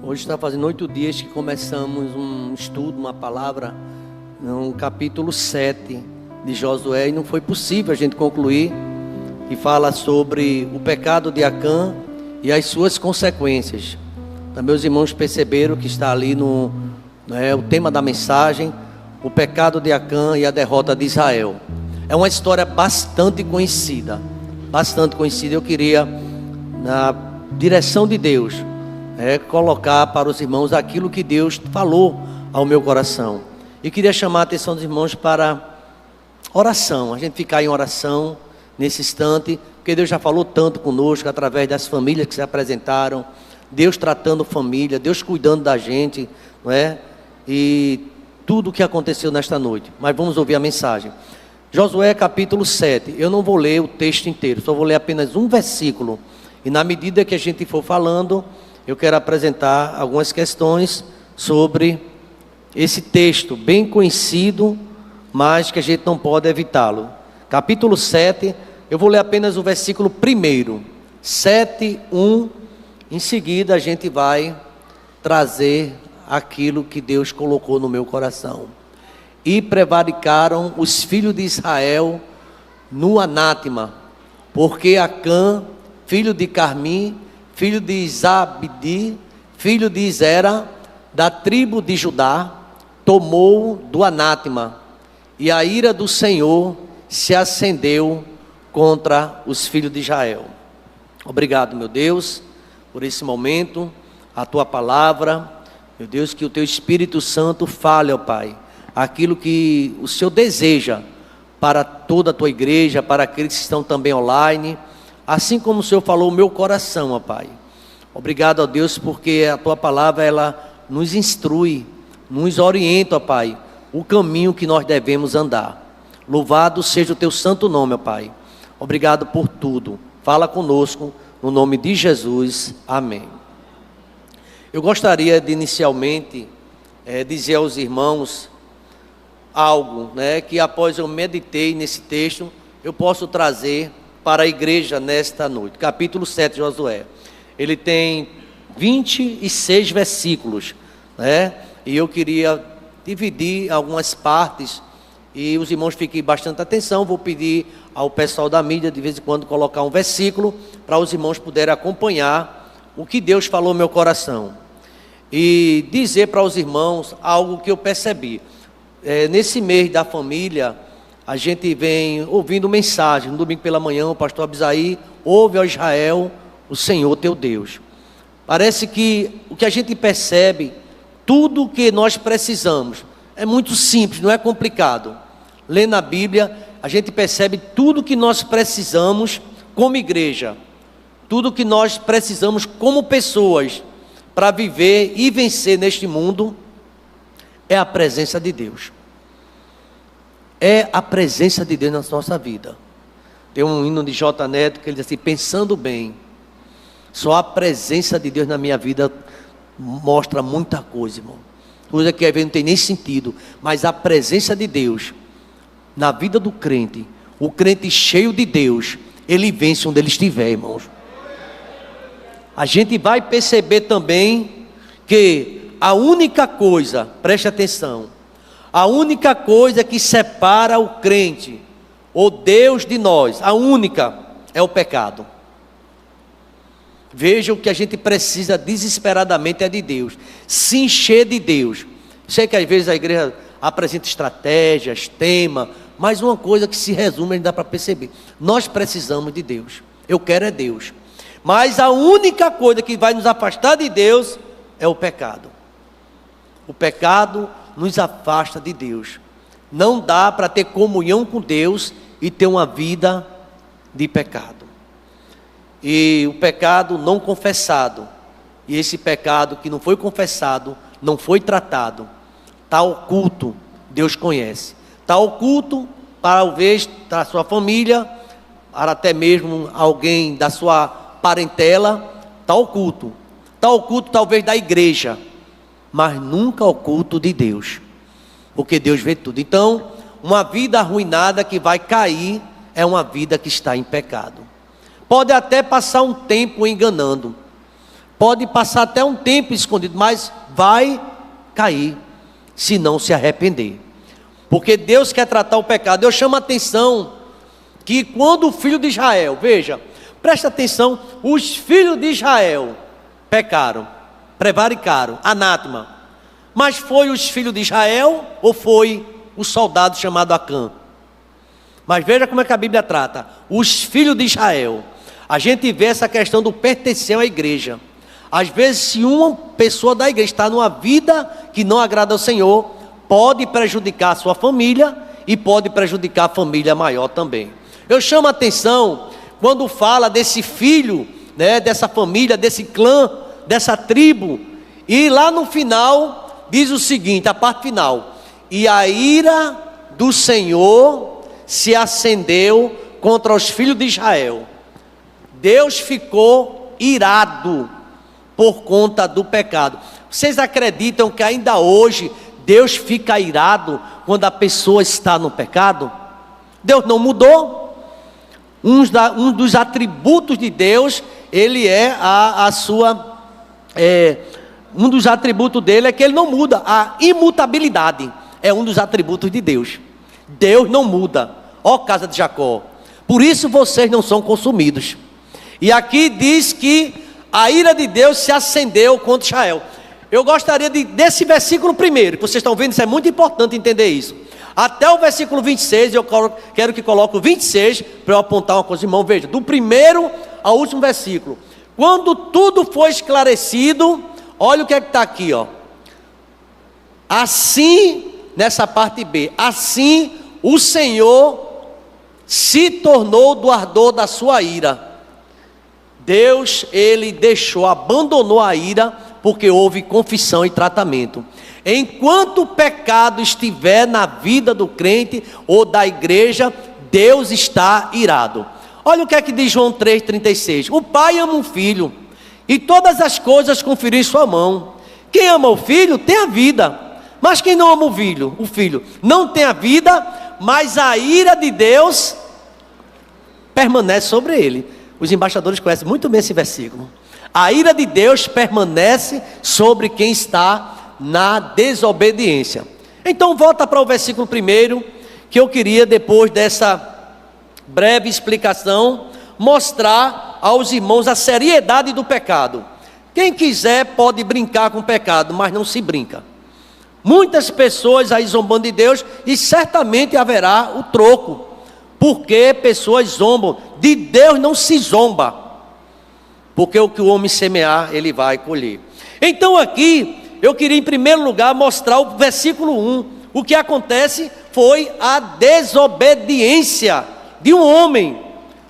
Hoje está fazendo 8 dias que começamos um estudo, uma palavra, no capítulo 7 de Josué, e não foi possível a gente concluir, que fala sobre o pecado de Acã e as suas consequências. Também os irmãos perceberam que está ali o tema da mensagem, o pecado de Acã e a derrota de Israel. É uma história bastante conhecida. Eu queria, na direção de Deus, colocar para os irmãos aquilo que Deus falou ao meu coração. E queria chamar a atenção dos irmãos para oração, a gente ficar em oração nesse instante, porque Deus já falou tanto conosco, através das famílias que se apresentaram, Deus tratando família, Deus cuidando da gente, não é? E tudo o que aconteceu nesta noite. Mas vamos ouvir a mensagem. Josué capítulo 7, eu não vou ler o texto inteiro, só vou ler apenas um versículo. E na medida que a gente for falando, eu quero apresentar algumas questões sobre esse texto bem conhecido, mas que a gente não pode evitá-lo. Capítulo 7, eu vou ler apenas o versículo 1, 7:1. Em seguida a gente vai trazer aquilo que Deus colocou no meu coração. E prevaricaram os filhos de Israel no anátema, porque Acã, filho de Carmi, filho de Zabdi, filho de Zera, da tribo de Judá, tomou do anátema, e a ira do Senhor se acendeu contra os filhos de Israel. Obrigado, meu Deus, por esse momento, a tua palavra, meu Deus, que o teu Espírito Santo fale, ó Pai, aquilo que o Senhor deseja para toda a tua igreja, para aqueles que estão também online, assim como o Senhor falou o meu coração, ó Pai. Obrigado, ó Deus, porque a tua palavra, ela nos instrui, nos orienta, ó Pai, o caminho que nós devemos andar. Louvado seja o teu santo nome, ó Pai. Obrigado por tudo. Fala conosco, no nome de Jesus. Amém. Eu gostaria de inicialmente dizer aos irmãos algo, que após eu meditei nesse texto, eu posso trazer para a igreja nesta noite. Capítulo 7 de Josué. Ele tem 26 versículos, e eu queria dividir algumas partes, e os irmãos fiquem bastante atenção. Vou pedir ao pessoal da mídia, de vez em quando, colocar um versículo, para os irmãos poderem acompanhar o que Deus falou no meu coração. E dizer para os irmãos algo que eu percebi. Nesse mês da família, a gente vem ouvindo mensagem. No domingo pela manhã, o pastor Abisaí, ouve, ó Israel, o Senhor teu Deus. Parece que o que a gente percebe, tudo o que nós precisamos, é muito simples, não é complicado. Lendo a Bíblia, a gente percebe tudo o que nós precisamos como igreja, tudo o que nós precisamos como pessoas, para viver e vencer neste mundo, é a presença de Deus. É a presença de Deus na nossa vida. Tem um hino de J. Neto que ele diz assim: pensando bem, só a presença de Deus na minha vida mostra muita coisa, irmão. Coisa que às vezes não tem nem sentido, mas a presença de Deus na vida do crente, o crente cheio de Deus, ele vence onde ele estiver, irmãos. A gente vai perceber também que a única coisa, preste atenção, a única coisa que separa o crente, ou Deus de nós, a única, é o pecado. Veja, o que a gente precisa desesperadamente é de Deus, se encher de Deus. Sei que às vezes a igreja apresenta estratégias, tema, mas uma coisa que se resume, dá para perceber: nós precisamos de Deus. Eu quero é Deus, mas a única coisa que vai nos afastar de Deus é o pecado. O pecado nos afasta de Deus. Não dá para ter comunhão com Deus e ter uma vida de pecado. E o pecado não confessado, e esse pecado que não foi confessado, não foi tratado, está oculto, Deus conhece. Está oculto, talvez da sua família, para até mesmo alguém da sua parentela, está oculto. Está oculto talvez da igreja, mas nunca oculto de Deus, porque Deus vê tudo. Então, uma vida arruinada que vai cair, é uma vida que está em pecado. Pode até passar um tempo enganando, pode passar até um tempo escondido, mas vai cair, se não se arrepender. Porque Deus quer tratar o pecado. Eu chamo a atenção que quando o filho de Israel, veja, presta atenção, os filhos de Israel pecaram, prevaricaram, anátema. Mas foi os filhos de Israel ou foi o soldado chamado Acã? Mas veja como é que a Bíblia trata. Os filhos de Israel. A gente vê essa questão do pertencer à igreja. Às vezes, se uma pessoa da igreja está numa vida que não agrada ao Senhor, pode prejudicar a sua família e pode prejudicar a família maior também. Eu chamo a atenção quando fala desse filho, né, dessa família, desse clã, dessa tribo. E lá no final diz o seguinte, a parte final: e a ira do Senhor se acendeu contra os filhos de Israel. Deus ficou irado por conta do pecado. Vocês acreditam que ainda hoje Deus fica irado quando a pessoa está no pecado? Deus não mudou. Um dos atributos de Deus, ele é um dos atributos dele é que ele não muda. A imutabilidade é um dos atributos de Deus. Deus não muda. Ó casa de Jacó, por isso vocês não são consumidos. E aqui diz que a ira de Deus se acendeu contra Israel. Eu gostaria desse versículo primeiro, que vocês estão vendo, isso é muito importante entender isso. Até o versículo 26, eu quero que coloque o 26, para eu apontar uma coisa, irmão, veja, do primeiro ao último versículo. Quando tudo foi esclarecido, olha o que é que está aqui, ó. Assim, nessa parte B, assim o Senhor se tornou do ardor da sua ira. Deus, ele abandonou a ira, porque houve confissão e tratamento. Enquanto o pecado estiver na vida do crente ou da igreja, Deus está irado. Olha o que é que diz João 3,36. O pai ama o filho, e todas as coisas conferiu em sua mão. Quem ama o filho tem a vida, mas quem não ama o filho não tem a vida, mas a ira de Deus permanece sobre ele. Os embaixadores conhecem muito bem esse versículo. A ira de Deus permanece sobre quem está na desobediência. Então volta para o versículo 1, que eu queria, depois dessa breve explicação, mostrar aos irmãos a seriedade do pecado. Quem quiser pode brincar com o pecado, mas não se brinca. Muitas pessoas aí zombando de Deus, e certamente haverá o troco, porque pessoas zombam. De Deus não se zomba, porque o que o homem semear, ele vai colher. Então aqui, eu queria em primeiro lugar mostrar o versículo 1. O que acontece foi a desobediência de um homem.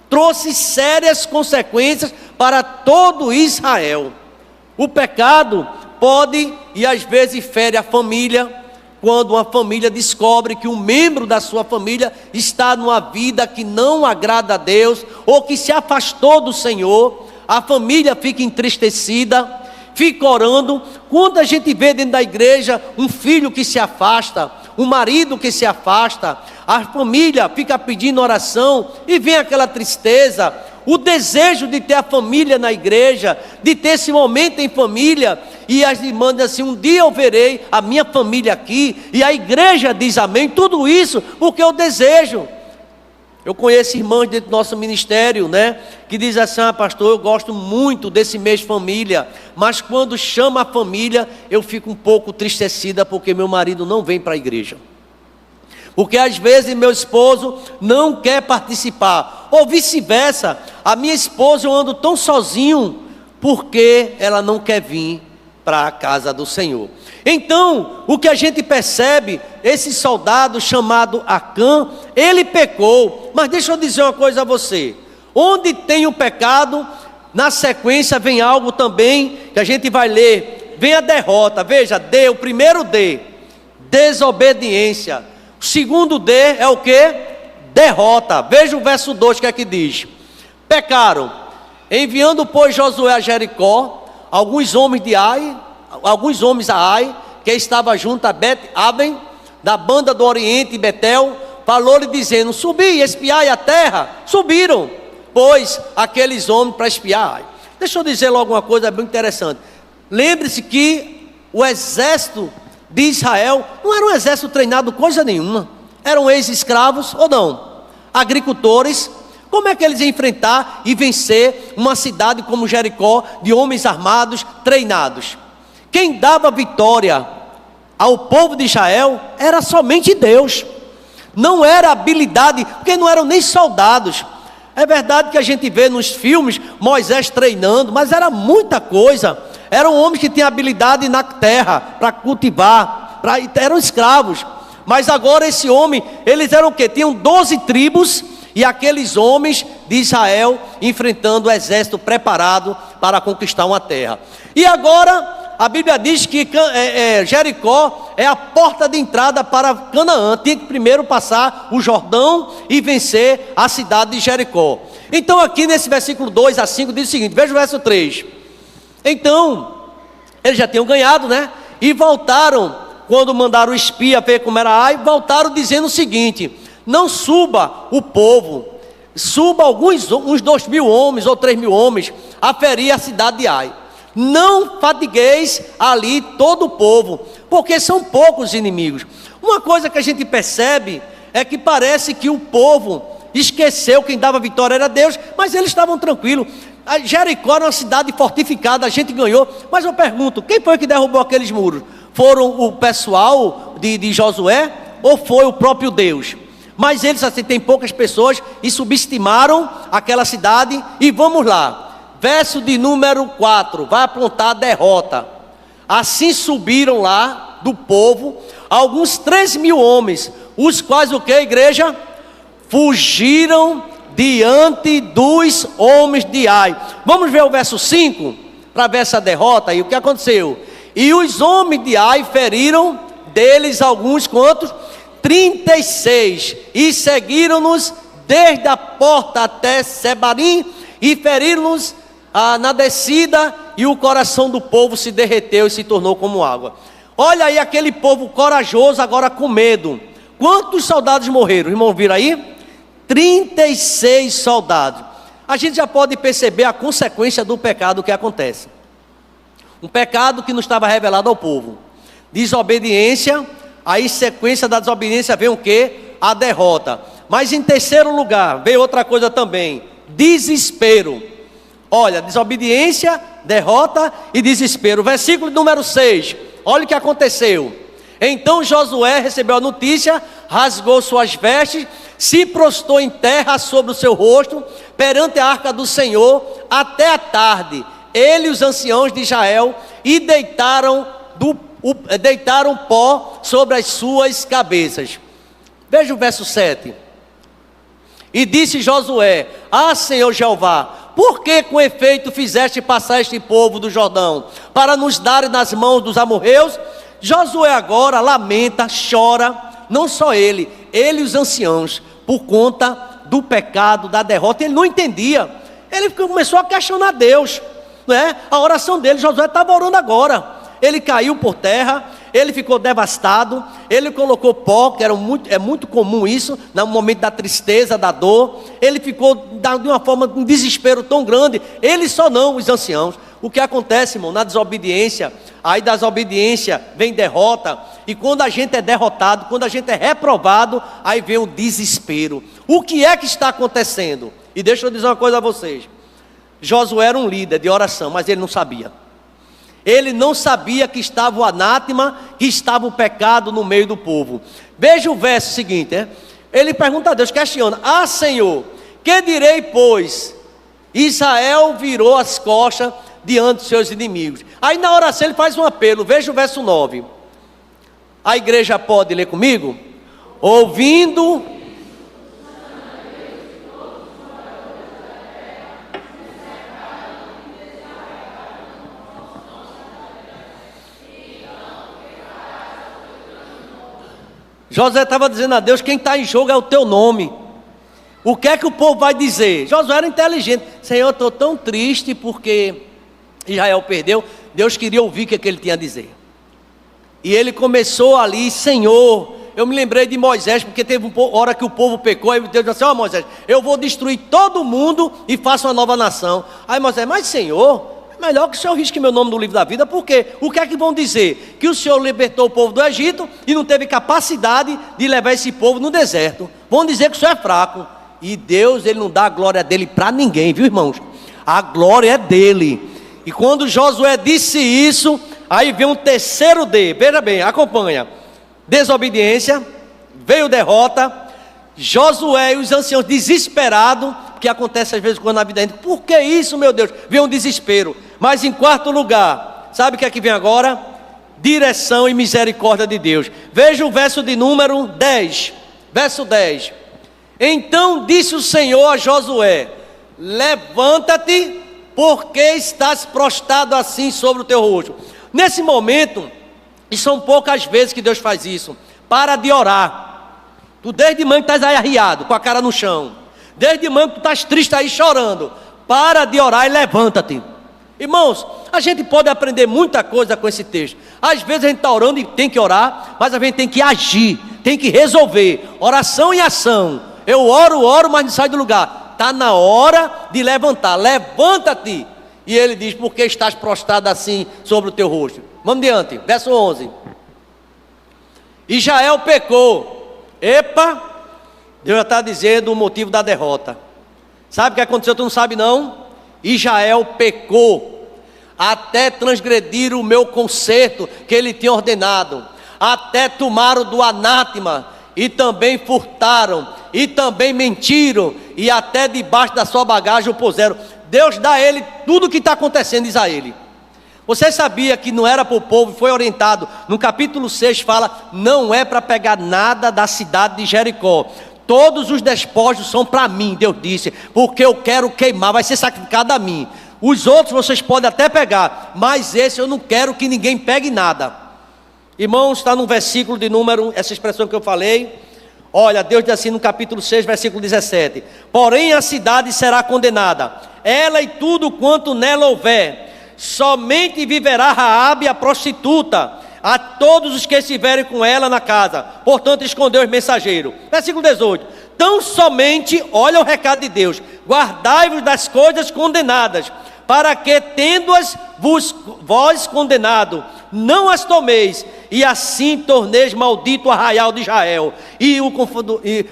Trouxe sérias consequências para todo Israel. O pecado pode e às vezes fere a família, quando uma família descobre que um membro da sua família está numa vida que não agrada a Deus, ou que se afastou do Senhor, a família fica entristecida, fica orando. Quando a gente vê dentro da igreja um filho que se afasta, um marido que se afasta, a família fica pedindo oração, e vem aquela tristeza, o desejo de ter a família na igreja, de ter esse momento em família. E as irmãs dizem assim: um dia eu verei a minha família aqui, e a igreja diz amém. Tudo isso porque eu desejo. Eu conheço irmãs dentro do nosso ministério, né, que diz assim: ah, pastor, eu gosto muito desse mês família, mas quando chama a família, eu fico um pouco tristecida, porque meu marido não vem para a igreja, porque às vezes meu esposo não quer participar, ou vice-versa, a minha esposa, eu ando tão sozinho, porque ela não quer vir para a casa do Senhor. Então, o que a gente percebe, esse soldado chamado Acã, ele pecou. Mas deixa eu dizer uma coisa a você: onde tem o pecado, na sequência vem algo também que a gente vai ler, vem a derrota. Veja, D, o primeiro D, desobediência. O segundo D é o que? Derrota. Veja o verso 2, que é que diz: pecaram, enviando pois Josué a Jericó alguns homens a Ai, que estava junto a Bet-Aven, da banda do Oriente, Betel, falou-lhe dizendo: subi e espiai a terra. Subiram, pois, aqueles homens para espiar Ai. Deixa eu dizer logo uma coisa bem interessante. Lembre-se que o exército de Israel não era um exército treinado coisa nenhuma. Eram ex-escravos ou não? Agricultores. Como é que eles iam enfrentar e vencer uma cidade como Jericó de homens armados, treinados? Quem dava vitória ao povo de Israel era somente Deus. Não era habilidade, porque não eram nem soldados. É verdade que a gente vê nos filmes Moisés treinando, mas era muita coisa. Eram homens que tinham habilidade na terra para cultivar, eram escravos. Mas agora esse homem, eles eram o quê? Tinham 12 tribos e aqueles homens de Israel enfrentando o exército preparado para conquistar uma terra. E agora a Bíblia diz que Jericó é a porta de entrada para Canaã. Tinha que primeiro passar o Jordão e vencer a cidade de Jericó. Então aqui nesse versículo 2 a 5 diz o seguinte, veja o verso 3. Então, eles já tinham ganhado, né? E voltaram, quando mandaram o espia ver como era Ai, voltaram dizendo o seguinte: não suba o povo, suba uns 2.000 homens ou 3.000 homens a ferir a cidade de Ai. Não fadigueis ali todo o povo, porque são poucos inimigos. Uma coisa que a gente percebe é que parece que o povo esqueceu, quem dava vitória era Deus, mas eles estavam tranquilos. A Jericó era uma cidade fortificada, a gente ganhou, mas eu pergunto, quem foi que derrubou aqueles muros? Foram o pessoal de Josué ou foi o próprio Deus? Mas eles assim, tem poucas pessoas e subestimaram aquela cidade. E vamos lá, verso de número 4, vai apontar a derrota. Assim subiram lá do povo alguns 3.000 homens, os quais o que, igreja? Fugiram diante dos homens de Ai. Vamos ver o verso 5, para ver essa derrota. E o que aconteceu? E os homens de Ai feriram deles alguns quantos? 36, e seguiram-nos desde a porta até Sebarim, e feriram-nos na descida, e o coração do povo se derreteu e se tornou como água. Olha aí aquele povo corajoso, agora com medo. Quantos soldados morreram? Os irmãos viram aí? 36 soldados. A gente já pode perceber a consequência do pecado que acontece. Um pecado que não estava revelado ao povo. Desobediência, aí sequência da desobediência vem o quê? A derrota. Mas em terceiro lugar, veio outra coisa também, desespero. Olha, desobediência, derrota e desespero. Versículo número 6, olha o que aconteceu. Então Josué recebeu a notícia, rasgou suas vestes, se prostrou em terra sobre o seu rosto, perante a arca do Senhor, até a tarde. Ele e os anciãos de Israel, e deitaram pó sobre as suas cabeças. Veja o verso 7. E disse Josué: ah, Senhor Jeová, por que com efeito fizeste passar este povo do Jordão, para nos darem nas mãos dos amorreus? Josué agora lamenta, chora, não só ele e os anciãos, por conta do pecado, da derrota. Ele não entendia, ele começou a questionar Deus, não é? A oração dele, Josué estava orando agora, ele caiu por terra, ele ficou devastado, ele colocou pó, que é muito comum isso, no momento da tristeza, da dor, ele ficou de uma forma, um desespero tão grande, ele só não, os anciãos. O que acontece, irmão, na desobediência, aí da desobediência vem derrota, e quando a gente é derrotado, quando a gente é reprovado, aí vem o desespero. O que é que está acontecendo? E deixa eu dizer uma coisa a vocês, Josué era um líder de oração, mas ele não sabia. Ele não sabia que estava o anátema, que estava o pecado no meio do povo. Veja o verso seguinte, ele pergunta a Deus, questiona: ah, Senhor, que direi, pois? Israel virou as costas diante dos seus inimigos. Aí na oração ele faz um apelo, veja o verso 9. A igreja pode ler comigo? Ouvindo... Josué estava dizendo a Deus, quem está em jogo é o teu nome. O que é que o povo vai dizer? Josué era inteligente. Senhor, eu estou tão triste porque Israel perdeu. Deus queria ouvir o que ele tinha a dizer. E ele começou ali: Senhor, eu me lembrei de Moisés, porque teve uma hora que o povo pecou, aí Deus disse assim: ó Moisés, eu vou destruir todo mundo e faço uma nova nação. Aí Moisés, mas Senhor, é melhor que o Senhor risque meu nome do livro da vida, porque o que é que vão dizer? Que o Senhor libertou o povo do Egito e não teve capacidade de levar esse povo no deserto. Vão dizer que o Senhor é fraco. E Deus, Ele não dá a glória dele para ninguém, viu irmãos? A glória é dele. E quando Josué disse isso, aí vem um terceiro D, veja bem, acompanha: desobediência, veio derrota. Josué e os anciãos desesperados, porque acontece às vezes quando na vida a gente, por que isso, meu Deus? Vem um desespero. Mas em quarto lugar, sabe o que é que vem agora? Direção e misericórdia de Deus. Veja o verso de número 10, verso 10. Então disse o Senhor a Josué: levanta-te, porque estás prostrado assim sobre o teu rosto. Nesse momento, e são poucas vezes que Deus faz isso, para de orar. Tu desde manhã estás aí arriado, com a cara no chão. Desde manhã tu estás triste aí chorando. Para de orar e levanta-te. Irmãos, a gente pode aprender muita coisa com esse texto. Às vezes a gente está orando e tem que orar, mas a gente tem que agir, tem que resolver. Oração e ação. Eu oro, mas não sai do lugar. Está na hora de levantar. Levanta-te. E ele diz: porque estás prostrado assim sobre o teu rosto. Vamos diante, verso 11. Israel pecou. Epa, Deus já está dizendo o motivo da derrota. Sabe o que aconteceu? Tu não sabe não? Israel pecou, até transgredir o meu concerto que ele tinha ordenado, até tomaram do anátema, e também furtaram, e também mentiram, e até debaixo da sua bagagem o puseram. Deus dá a ele tudo o que está acontecendo, diz a ele. Você sabia que não era para o povo, foi orientado, no capítulo 6 fala, não é para pegar nada da cidade de Jericó, todos os despojos são para mim, Deus disse, porque eu quero queimar, vai ser sacrificado a mim. Os outros vocês podem até pegar, mas esse eu não quero que ninguém pegue nada. Irmãos, está no versículo de número, essa expressão que eu falei, olha, Deus diz assim no capítulo 6, versículo 17, porém a cidade será condenada, ela e tudo quanto nela houver, somente viverá Raabe a prostituta, a todos os que estiverem com ela na casa, portanto escondeu os mensageiros. Versículo 18, tão somente, olha o recado de Deus, guardai-vos das coisas condenadas, para que tendo-as vós condenado, não as tomeis, e assim torneis maldito o arraial de Israel, e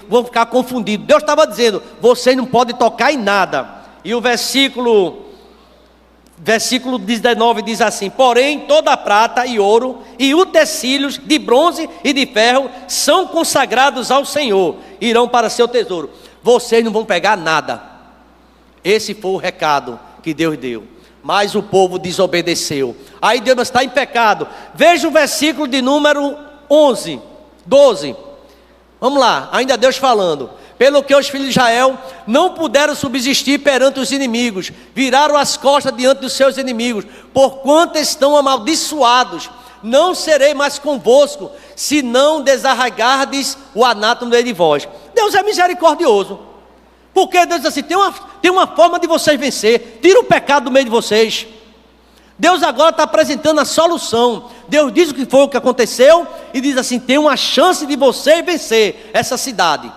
vão ficar confundidos. Deus estava dizendo, vocês não podem tocar em nada. E o versículo 19 diz assim, porém toda a prata e ouro, e utensílios de bronze e de ferro, são consagrados ao Senhor, irão para seu tesouro. Vocês não vão pegar nada. Esse foi o recado que Deus deu, mas o povo desobedeceu. Aí Deus está em pecado. Veja o versículo de número 12. Vamos lá, ainda Deus falando. Pelo que os filhos de Israel não puderam subsistir perante os inimigos, viraram as costas diante dos seus inimigos, porquanto estão amaldiçoados. Não serei mais convosco, se não desarraigardes o anátema de vós. Deus é misericordioso. Porque Deus diz assim, tem uma forma de vocês vencer, tira o pecado do meio de vocês. Deus agora está apresentando a solução. Deus diz o que foi o que aconteceu e diz assim, tem uma chance de você vencer essa cidade.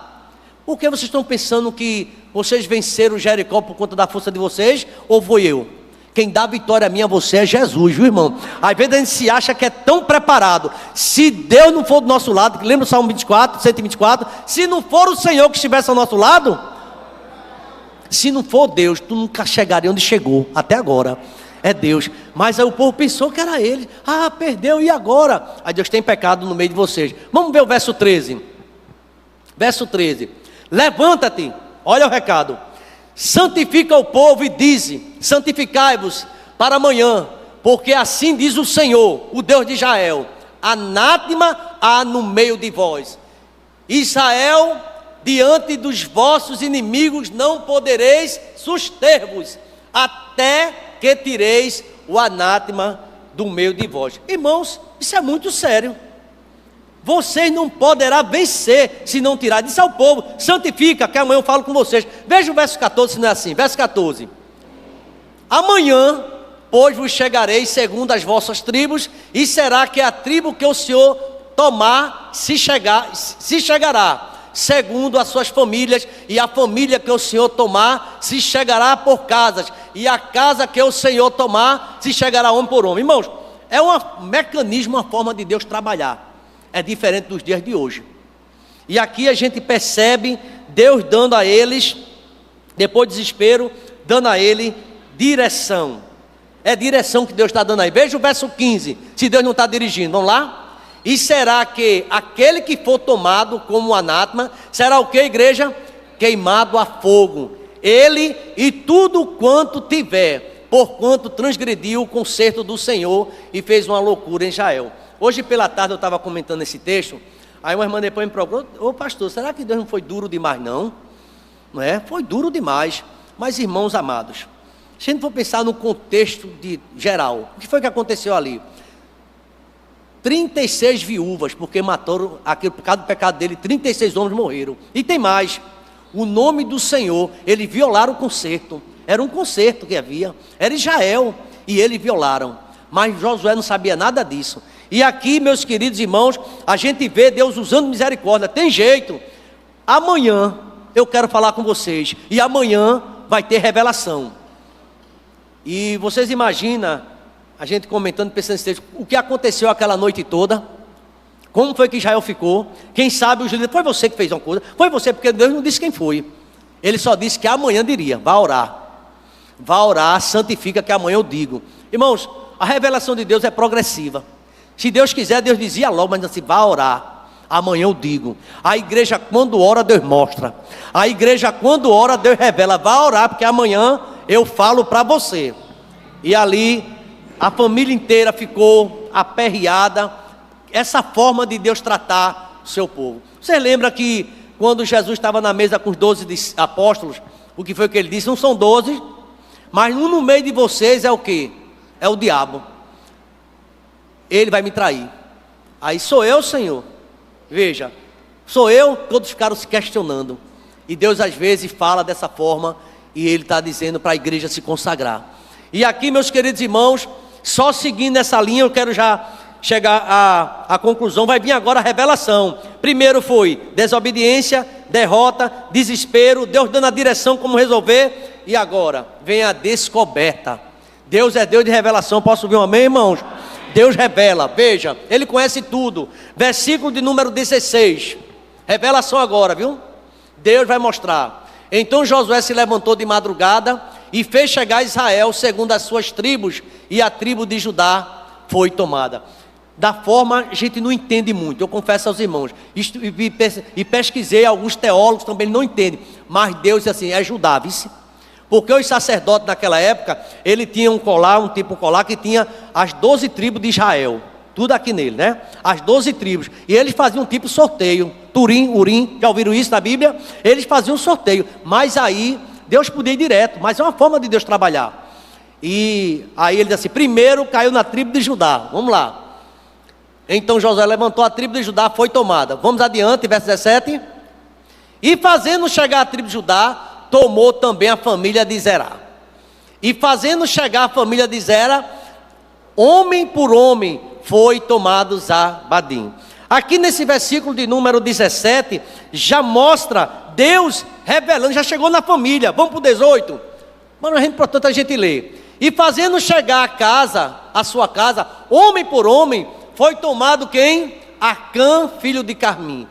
Por que vocês estão pensando que vocês venceram Jericó por conta da força de vocês? Ou foi eu? Quem dá vitória a mim, a você é Jesus, viu irmão? Às vezes a gente se acha que é tão preparado. Se Deus não for do nosso lado, lembra o Salmo 124, se não for o Senhor que estivesse ao nosso lado, se não for Deus, tu nunca chegaria onde chegou, até agora. É Deus, mas aí o povo pensou que era ele. Ah, perdeu, e agora? Aí Deus tem pecado no meio de vocês. Vamos ver o verso 13. Verso 13. Levanta-te, olha o recado. Santifica o povo e dize, santificai-vos para amanhã, porque assim diz o Senhor, o Deus de Israel, anátema há no meio de vós. Israel, diante dos vossos inimigos não podereis suster-vos, até que tireis o anátema do meio de vós. Irmãos, isso é muito sério. Vocês não poderão vencer se não tirar. Disse ao povo, santifica, que amanhã eu falo com vocês. Veja o verso 14, se não é assim. Verso 14. Amanhã, pois vos chegareis segundo as vossas tribos, e será que a tribo que o Senhor tomar se chegará segundo as suas famílias, e a família que o Senhor tomar se chegará por casas, e a casa que o Senhor tomar se chegará homem por homem. Irmãos, é um mecanismo, uma forma de Deus trabalhar, é diferente dos dias de hoje. E aqui a gente percebe Deus dando a eles, depois do desespero, dando a ele direção. É direção que Deus está dando aí. Veja o verso 15, se Deus não está dirigindo, vamos lá? E será que aquele que for tomado como anátema, será o que, igreja? Queimado a fogo, ele e tudo quanto tiver, porquanto transgrediu o concerto do Senhor e fez uma loucura em Israel. Hoje pela tarde eu estava comentando esse texto, aí uma irmã depois me procurou: ô pastor, será que Deus não foi duro demais não? Não é? Foi duro demais. Mas irmãos amados, se a gente for pensar no contexto geral, o que foi que aconteceu ali? 36 viúvas, porque mataram, por causa do pecado dele, 36 homens morreram. E tem mais, o nome do Senhor, eles violaram o concerto. Era um concerto que havia, era Israel, e eles violaram. Mas Josué não sabia nada disso. E aqui, meus queridos irmãos, a gente vê Deus usando misericórdia. Tem jeito, amanhã eu quero falar com vocês, e amanhã vai ter revelação. E vocês imaginam, a gente comentando, pensando nesse texto, o que aconteceu aquela noite toda? Como foi que Israel ficou? Quem sabe os líderes, foi você que fez uma coisa? Foi você, porque Deus não disse quem foi. Ele só disse que amanhã diria, vá orar, santifica que amanhã eu digo. Irmãos, a revelação de Deus é progressiva. Se Deus quiser, Deus dizia logo, mas assim, vá orar, amanhã eu digo. A igreja quando ora, Deus mostra. A igreja quando ora, Deus revela, vá orar, porque amanhã eu falo para você. E ali a família inteira ficou aperreada. Essa forma de Deus tratar o seu povo. Você lembra que quando Jesus estava na mesa com os 12 apóstolos, o que foi que ele disse? Não são 12, mas um no meio de vocês é o quê? É o diabo. Ele vai me trair. Aí sou eu, Senhor. Veja, sou eu. Todos ficaram se questionando. E Deus às vezes fala dessa forma, e Ele está dizendo para a igreja se consagrar. E aqui, meus queridos irmãos, só seguindo essa linha, eu quero já chegar à conclusão. Vai vir agora a revelação. Primeiro foi desobediência, derrota, desespero, Deus dando a direção como resolver, e agora vem a descoberta. Deus é Deus de revelação. Posso ouvir um amém, irmãos? Deus revela, veja, Ele conhece tudo. Versículo de número 16, revelação agora, viu? Deus vai mostrar. Então Josué se levantou de madrugada e fez chegar a Israel segundo as suas tribos, e a tribo de Judá foi tomada. Da forma, a gente não entende muito, eu confesso aos irmãos, e pesquisei, alguns teólogos também não entendem, mas Deus disse assim, é Judá, vice? Porque os sacerdotes naquela época, ele tinha um colar, que tinha as 12 tribos de Israel, tudo aqui nele, né? As 12 tribos, e eles faziam um tipo sorteio, Turim, Urim, já ouviram isso na Bíblia? Eles faziam um sorteio, mas aí Deus podia ir direto, mas é uma forma de Deus trabalhar. E aí ele diz assim, primeiro caiu na tribo de Judá, vamos lá. Então Josué levantou a tribo de Judá, foi tomada. Vamos adiante, verso 17. E fazendo chegar a tribo de Judá, tomou também a família de Zerá. E fazendo chegar a família de Zera, homem por homem, foi tomado Zabadim. Aqui nesse versículo de número 17, já mostra Deus revelando, já chegou na família. Vamos para o 18. Mano, é importante a gente ler. E fazendo chegar a sua casa, homem por homem, foi tomado quem? Acã, filho de Carmim,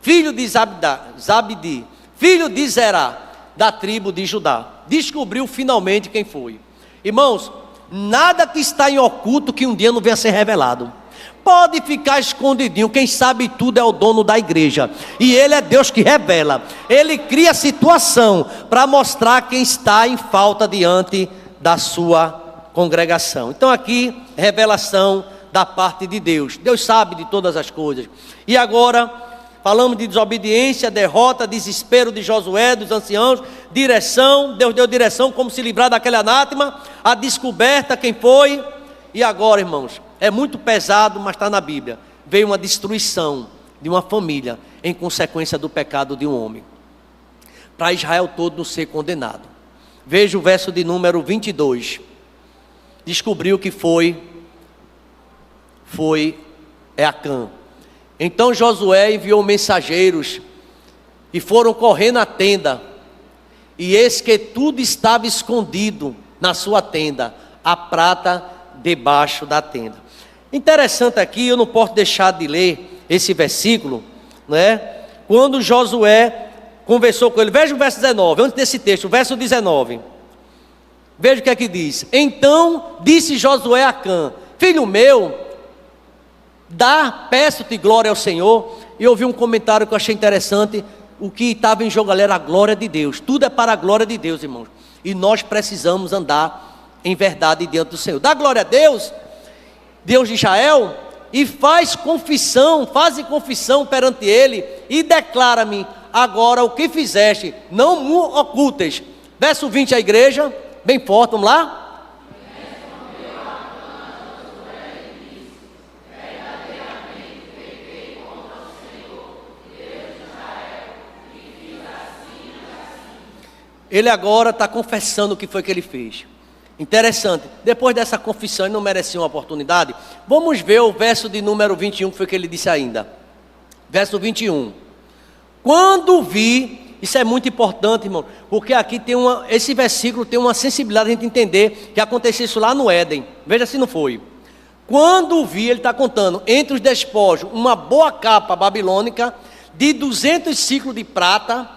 filho de Zabdi, filho de Zerá, da tribo de Judá. Descobriu finalmente quem foi. Irmãos, nada que está em oculto que um dia não venha a ser revelado. Pode ficar escondidinho, quem sabe tudo é o dono da igreja, e Ele é Deus que revela. Ele cria a situação para mostrar quem está em falta diante da sua congregação. Então aqui, revelação da parte de Deus. Deus sabe de todas as coisas. E agora, falamos de desobediência, derrota, desespero de Josué, dos anciãos, direção, Deus deu direção como se livrar daquele anátema, a descoberta, quem foi. E agora, irmãos, é muito pesado, mas está na Bíblia. Veio uma destruição de uma família em consequência do pecado de um homem, para Israel todo não ser condenado. Veja o verso de número 22. Descobriu que foi Acã. Então Josué enviou mensageiros e foram correndo à tenda. E eis que tudo estava escondido na sua tenda, a prata debaixo da tenda. Interessante aqui, eu não posso deixar de ler esse versículo, né? Quando Josué conversou com ele, veja o verso 19, antes desse texto, o verso 19. Veja o que é que diz. Então disse Josué a Acã: filho meu, peço-te glória ao Senhor. E eu vi um comentário que eu achei interessante. O que estava em jogo ali era a glória de Deus. Tudo é para a glória de Deus, irmãos. E nós precisamos andar em verdade diante do Senhor. Dá glória a Deus, Deus de Israel, e faze confissão perante Ele, e declara-me agora o que fizeste, não me ocultes. Verso 20, a igreja, bem forte, vamos lá. Ele agora está confessando o que foi que ele fez. Interessante, depois dessa confissão, ele não merecia uma oportunidade. Vamos ver o verso de número 21, que foi que ele disse ainda. Verso 21. Quando vi, isso é muito importante, irmão, porque aqui esse versículo tem uma sensibilidade a gente entender que aconteceu isso lá no Éden. Veja se não foi. Quando vi, ele está contando, entre os despojos, uma boa capa babilônica de 200 ciclos de prata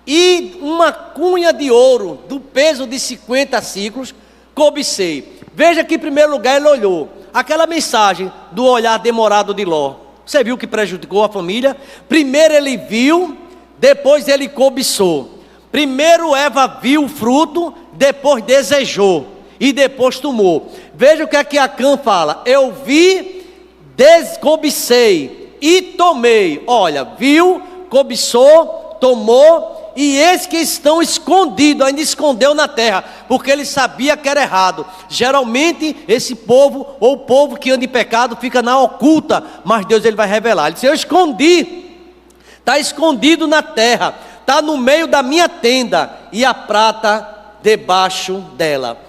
e uma cunha de ouro do peso de 50 ciclos, cobicei. Veja que em primeiro lugar ele olhou aquela mensagem do olhar demorado de Ló. Você viu que prejudicou a família? Primeiro ele viu, depois ele cobiçou. Primeiro Eva viu o fruto, depois desejou e depois tomou. Veja o que é que Acã fala: eu vi, descobicei e tomei. Olha, viu, cobiçou, tomou. E eis que estão escondidos, ainda escondeu na terra, porque ele sabia que era errado. Geralmente esse povo, ou o povo que anda em pecado, fica na oculta, mas Deus ele vai revelar. Ele disse: eu escondi, está escondido na terra, está no meio da minha tenda, e a prata debaixo dela.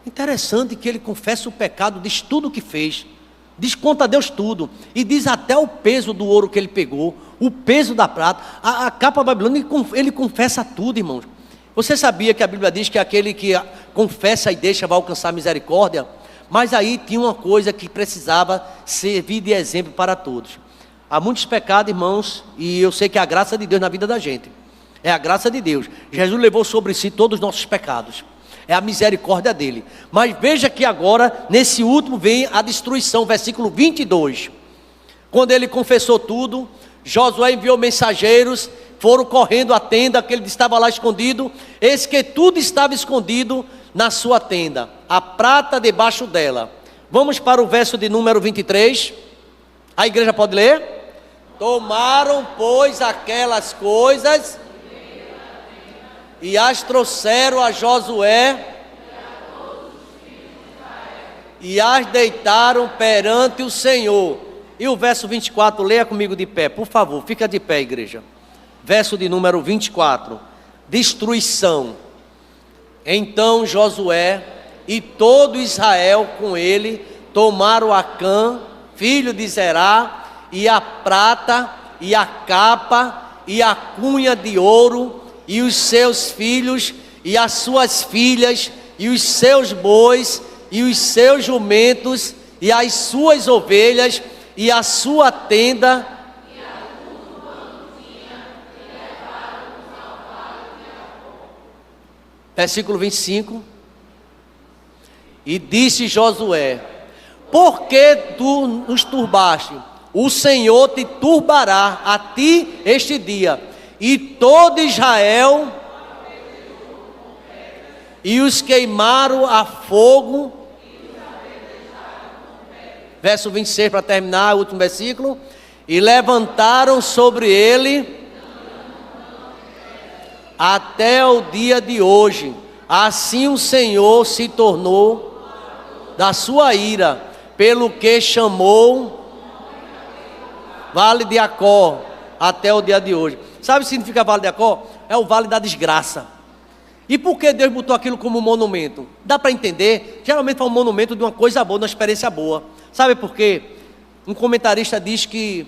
Interessante que ele confessa o pecado, diz tudo o que fez, diz conta a Deus tudo, e diz até o peso do ouro que ele pegou, o peso da prata, a capa babilônica, ele confessa tudo, irmãos. Você sabia que a Bíblia diz que aquele que confessa e deixa vai alcançar misericórdia? Mas aí tinha uma coisa que precisava servir de exemplo para todos. Há muitos pecados, irmãos, e eu sei que é a graça de Deus na vida da gente, é a graça de Deus. Jesus levou sobre si todos os nossos pecados, é a misericórdia dele. Mas veja que agora, nesse último, vem a destruição, versículo 22. Quando ele confessou tudo, Josué enviou mensageiros, foram correndo à tenda, que ele estava lá escondido. Eis que tudo estava escondido na sua tenda, a prata debaixo dela. Vamos para o verso de número 23. A igreja pode ler? Tomaram, pois, aquelas coisas e as trouxeram a Josué e as deitaram perante o Senhor. E o verso 24, leia comigo de pé, por favor, fica de pé, igreja. Verso de número 24, destruição. Então Josué e todo Israel com ele tomaram Acã, filho de Zerá, e a prata, e a capa, e a cunha de ouro, e os seus filhos, e as suas filhas, e os seus bois, e os seus jumentos, e as suas ovelhas, e a sua tenda, e a tudo quanto tinha, e levaram-nos ao vale de Jacó. Versículo 25. E disse Josué: por que tu nos turbaste? O Senhor te turbará a ti este dia, e todo Israel, e os queimaram a fogo. Verso 26 para terminar, o último versículo. E levantaram sobre ele até o dia de hoje. Assim o Senhor se tornou da sua ira, pelo que chamou Vale de Jacó até o dia de hoje. Sabe o que significa Vale de Jacó? É o vale da desgraça. E por que Deus botou aquilo como monumento? Dá para entender? Geralmente é um monumento de uma coisa boa, de uma experiência boa. Sabe por quê? Um comentarista diz que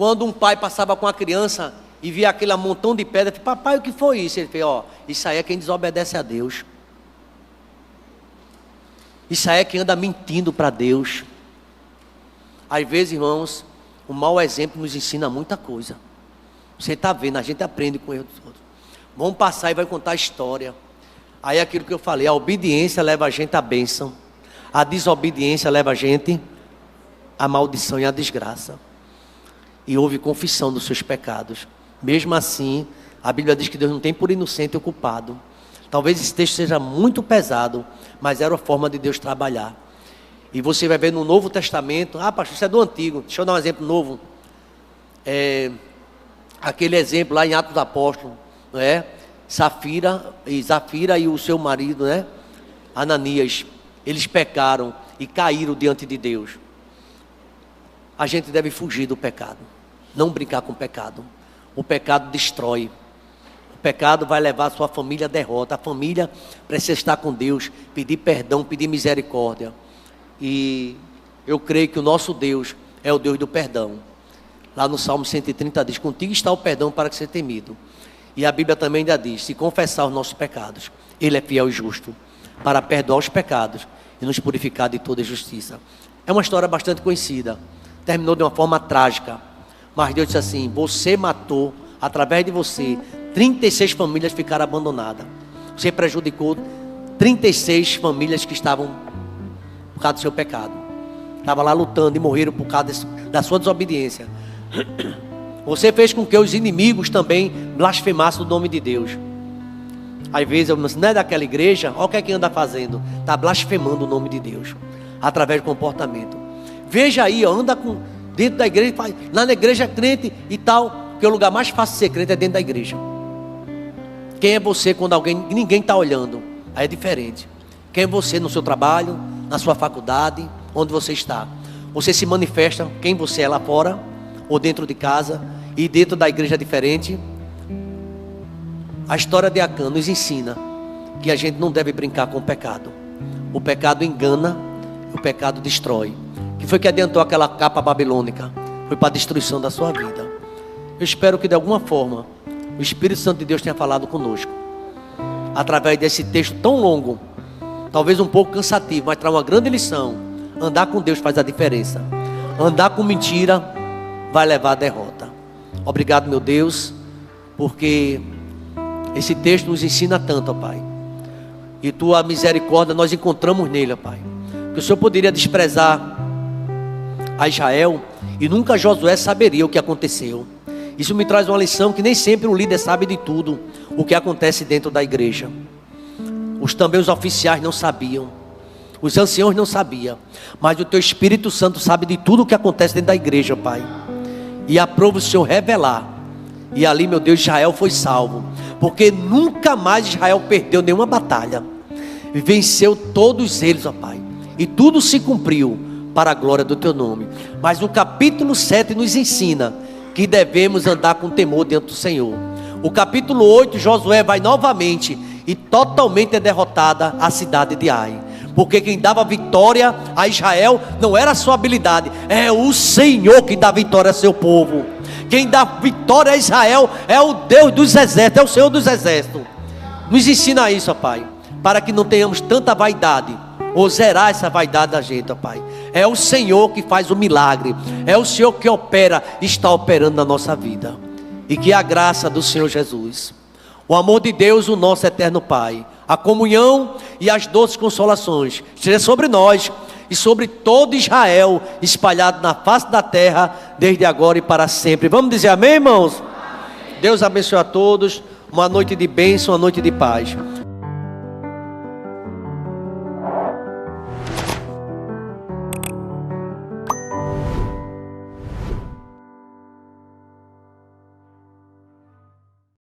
Quando um pai passava com a criança e via aquele montão de pedra, falei, papai, o que foi isso? Ele fez, isso aí é quem desobedece a Deus. Isso aí é quem anda mentindo para Deus. Às vezes, irmãos, o mau exemplo nos ensina muita coisa. Você está vendo, a gente aprende com o erro dos outros. Vamos passar e vai contar a história. Aí aquilo que eu falei, a obediência leva a gente à bênção. A desobediência leva a gente à maldição e à desgraça. E houve confissão dos seus pecados. Mesmo assim, a Bíblia diz que Deus não tem por inocente o culpado. Talvez esse texto seja muito pesado, mas era a forma de Deus trabalhar. E você vai ver no Novo Testamento, pastor, isso é do Antigo, deixa eu dar um exemplo novo. Aquele exemplo lá em Atos dos Apóstolos, não é? Zafira e o seu marido, né? Ananias, eles pecaram e caíram diante de Deus. A gente deve fugir do pecado, não brincar com o pecado. O pecado destrói. O pecado vai levar a sua família à derrota. A família precisa estar com Deus, pedir perdão, pedir misericórdia. E eu creio que o nosso Deus é o Deus do perdão. Lá no Salmo 130 diz, contigo está o perdão para que seja temido. E a Bíblia também ainda diz, se confessar os nossos pecados, Ele é fiel e justo para perdoar os pecados e nos purificar de toda injustiça. É uma história bastante conhecida. Terminou de uma forma trágica. Mas Deus disse assim, você matou, através de você, 36 famílias ficaram abandonadas. Você prejudicou 36 famílias que estavam por causa do seu pecado. Estavam lá lutando e morreram por causa da sua desobediência. Você fez com que os inimigos também blasfemassem o nome de Deus. Às vezes, eu não é daquela igreja, olha o que é que anda fazendo. Está blasfemando o nome de Deus, através do comportamento. Veja aí, anda dentro da igreja, lá na igreja crente e tal, porque o lugar mais fácil de ser crente é dentro da igreja. Quem é você quando ninguém está olhando? Aí é diferente. Quem é você no seu trabalho, na sua faculdade, onde você está? Você se manifesta quem você é lá fora, ou dentro de casa, e dentro da igreja é diferente. A história de Acã nos ensina que a gente não deve brincar com o pecado. O pecado engana, o pecado destrói. Que foi que adiantou aquela capa babilônica? Foi para a destruição da sua vida. Eu espero que de alguma forma o Espírito Santo de Deus tenha falado conosco, através desse texto tão longo, talvez um pouco cansativo, mas traz uma grande lição. Andar com Deus faz a diferença. Andar com mentira vai levar à derrota. Obrigado, meu Deus, porque esse texto nos ensina tanto, ó Pai. E tua misericórdia nós encontramos nele, ó Pai. Porque o Senhor poderia desprezar a Israel e nunca Josué saberia o que aconteceu. Isso me traz uma lição que nem sempre o líder sabe de tudo o que acontece dentro da igreja. Também os oficiais não sabiam, os anciãos não sabiam, mas o teu Espírito Santo sabe de tudo o que acontece dentro da igreja, Pai. E aprova o Senhor revelar. E ali, meu Deus, Israel foi salvo, porque nunca mais Israel perdeu nenhuma batalha, venceu todos eles, ó Pai, e tudo se cumpriu para a glória do teu nome. Mas o capítulo 7 nos ensina que devemos andar com temor diante do Senhor. O capítulo 8, Josué vai novamente e totalmente é derrotada a cidade de Ai, porque quem dava vitória a Israel não era a sua habilidade, é o Senhor que dá vitória a seu povo. Quem dá vitória a Israel é o Deus dos exércitos, é o Senhor dos exércitos. Nos ensina isso, ó Pai, para que não tenhamos tanta vaidade, ou zerar essa vaidade da gente, ó Pai. É o Senhor que faz o milagre, é o Senhor que opera, está operando na nossa vida. E que a graça do Senhor Jesus, o amor de Deus, o nosso eterno Pai, a comunhão e as doces consolações seja sobre nós e sobre todo Israel, espalhado na face da terra, desde agora e para sempre. Vamos dizer amém, irmãos? Amém. Deus abençoe a todos, uma noite de bênção, uma noite de paz.